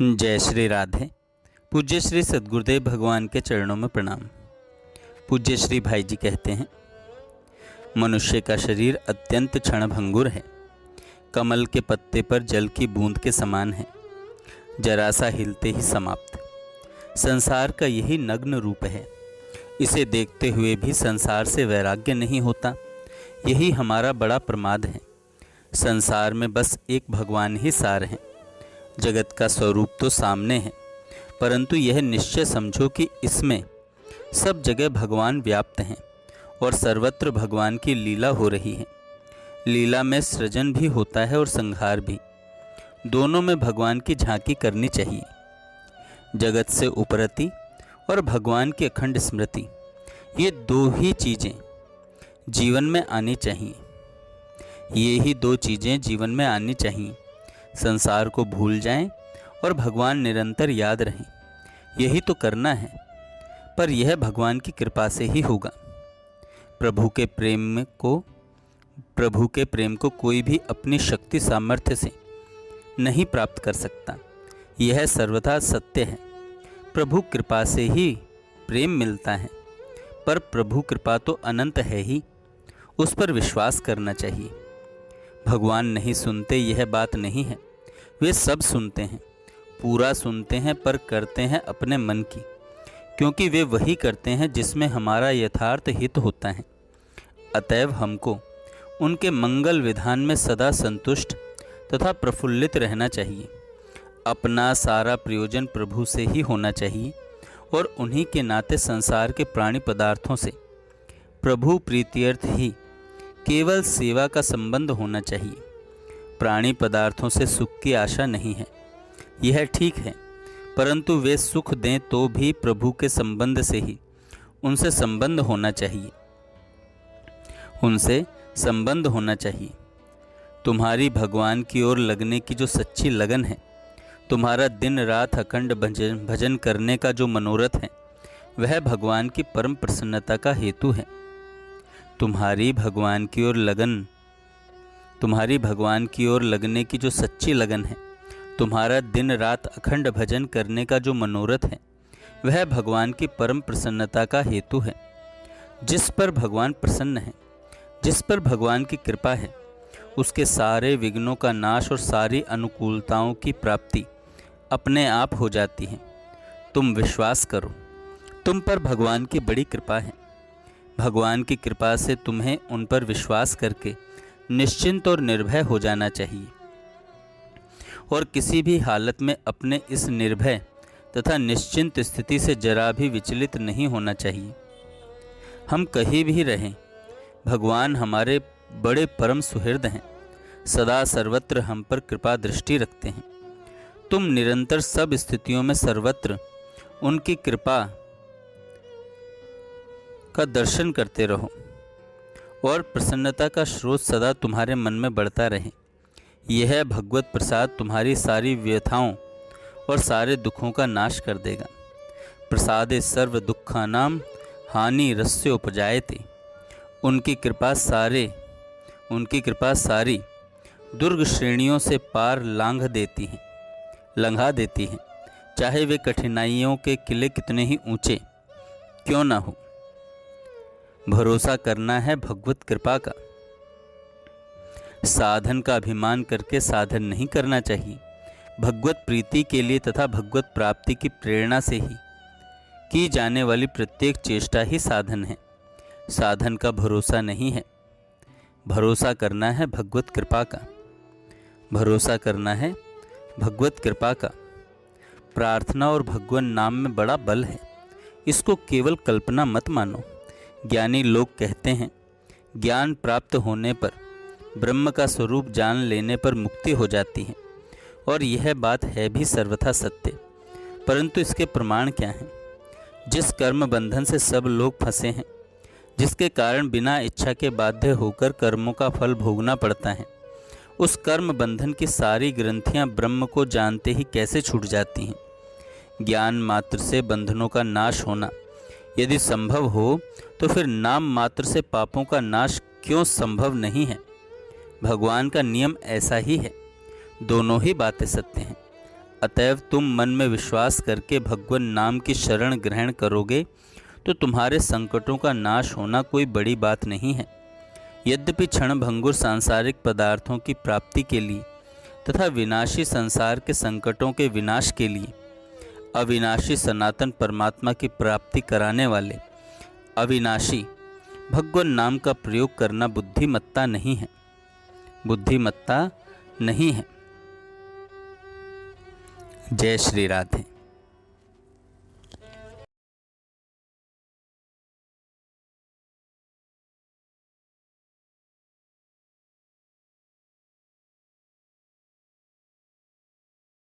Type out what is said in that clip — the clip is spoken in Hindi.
जय श्री राधे। पूज्य श्री सद्गुरुदेव भगवान के चरणों में प्रणाम। पूज्य श्री भाई जी कहते हैं, मनुष्य का शरीर अत्यंत क्षणभंगुर है, कमल के पत्ते पर जल की बूंद के समान है, जरा सा हिलते ही समाप्त। संसार का यही नग्न रूप है। इसे देखते हुए भी संसार से वैराग्य नहीं होता, यही हमारा बड़ा प्रमाद है। संसार में बस एक भगवान ही सार हैं। जगत का स्वरूप तो सामने है, परंतु यह निश्चय समझो कि इसमें सब जगह भगवान व्याप्त हैं और सर्वत्र भगवान की लीला हो रही है। लीला में सृजन भी होता है और संहार भी, दोनों में भगवान की झांकी करनी चाहिए। जगत से उपरति और भगवान की अखंड स्मृति, ये दो ही चीज़ें जीवन में आनी चाहिए। ये ही दो चीज़ें जीवन में आनी चाहिए। संसार को भूल जाएं और भगवान निरंतर याद रहें, यही तो करना है। पर यह भगवान की कृपा से ही होगा। प्रभु के प्रेम को कोई भी अपनी शक्ति सामर्थ्य से नहीं प्राप्त कर सकता, यह सर्वथा सत्य है। प्रभु कृपा से ही प्रेम मिलता है, पर प्रभु कृपा तो अनंत है ही, उस पर विश्वास करना चाहिए। भगवान नहीं सुनते यह बात नहीं है, वे सब सुनते हैं, पूरा सुनते हैं, पर करते हैं अपने मन की, क्योंकि वे वही करते हैं जिसमें हमारा यथार्थ हित होता है। अतएव हमको उनके मंगल विधान में सदा संतुष्ट तथा प्रफुल्लित रहना चाहिए। अपना सारा प्रयोजन प्रभु से ही होना चाहिए और उन्हीं के नाते संसार के प्राणी पदार्थों से प्रभु प्रीत्यर्थ ही केवल सेवा का संबंध होना चाहिए। प्राणी पदार्थों से सुख की आशा नहीं है, यह ठीक है, परंतु वे सुख दें तो भी प्रभु के संबंध से ही उनसे संबंध होना चाहिए, उनसे संबंध होना चाहिए। तुम्हारी भगवान की ओर लगने की जो सच्ची लगन है, तुम्हारा दिन रात अखंड भजन करने का जो मनोरथ है, वह भगवान की परम प्रसन्नता का हेतु है। तुम्हारी भगवान की ओर लगने की जो सच्ची लगन है, तुम्हारा दिन रात अखंड भजन करने का जो मनोरथ है, वह भगवान की परम प्रसन्नता का हेतु है। जिस पर भगवान प्रसन्न है, जिस पर भगवान की कृपा है, उसके सारे विघ्नों का नाश और सारी अनुकूलताओं की प्राप्ति अपने आप हो जाती है। तुम विश्वास करो, तुम पर भगवान की बड़ी कृपा है। भगवान की कृपा से तुम्हें उन पर विश्वास करके निश्चिंत और निर्भय हो जाना चाहिए और किसी भी हालत में अपने इस निर्भय तथा निश्चिंत स्थिति से जरा भी विचलित नहीं होना चाहिए। हम कहीं भी रहें, भगवान हमारे बड़े परम सुहृद हैं, सदा सर्वत्र हम पर कृपा दृष्टि रखते हैं। तुम निरंतर सब स्थितियों में सर्वत्र उनकी कृपा का दर्शन करते रहो और प्रसन्नता का स्रोत सदा तुम्हारे मन में बढ़ता रहे। यह भगवत प्रसाद तुम्हारी सारी व्यथाओं और सारे दुखों का नाश कर देगा। प्रसादे सर्व दुखानाम हानि रस्य उपजायते। उनकी कृपा सारी दुर्ग श्रेणियों से पार लंघा देती है, चाहे वे कठिनाइयों के किले कितने ही ऊंचे क्यों न हो। भरोसा करना है भगवत कृपा का। साधन का अभिमान करके साधन नहीं करना चाहिए। भगवत प्रीति के लिए तथा भगवत प्राप्ति की प्रेरणा से ही की जाने वाली प्रत्येक चेष्टा ही साधन है, साधन का भरोसा नहीं है। भरोसा करना है भगवत कृपा का, भरोसा करना है भगवत कृपा का। प्रार्थना और भगवान नाम में बड़ा बल है, इसको केवल कल्पना मत मानो। ज्ञानी लोग कहते हैं, ज्ञान प्राप्त होने पर, ब्रह्म का स्वरूप जान लेने पर मुक्ति हो जाती है, और यह बात है भी सर्वथा सत्य। परंतु इसके प्रमाण क्या हैं? जिस कर्म बंधन से सब लोग फंसे हैं, जिसके कारण बिना इच्छा के बाध्य होकर कर्मों का फल भोगना पड़ता है, उस कर्म बंधन की सारी ग्रंथियां ब्रह्म को जानते ही कैसे छूट जाती हैं? ज्ञान मात्र से बंधनों का नाश होना यदि संभव हो, तो फिर नाम मात्र से पापों का नाश क्यों संभव नहीं है? भगवान का नियम ऐसा ही है। दोनों ही बातें सत्य हैं। अतएव तुम मन में विश्वास करके भगवान नाम की शरण ग्रहण करोगे तो तुम्हारे संकटों का नाश होना कोई बड़ी बात नहीं है। यद्यपि क्षणभंगुर सांसारिक पदार्थों की प्राप्ति के लिए तथा विनाशी संसार के संकटों के विनाश के लिए अविनाशी सनातन परमात्मा की प्राप्ति कराने वाले अविनाशी भगवान नाम का प्रयोग करना बुद्धिमत्ता नहीं है, बुद्धिमत्ता नहीं है। जय श्री राधे।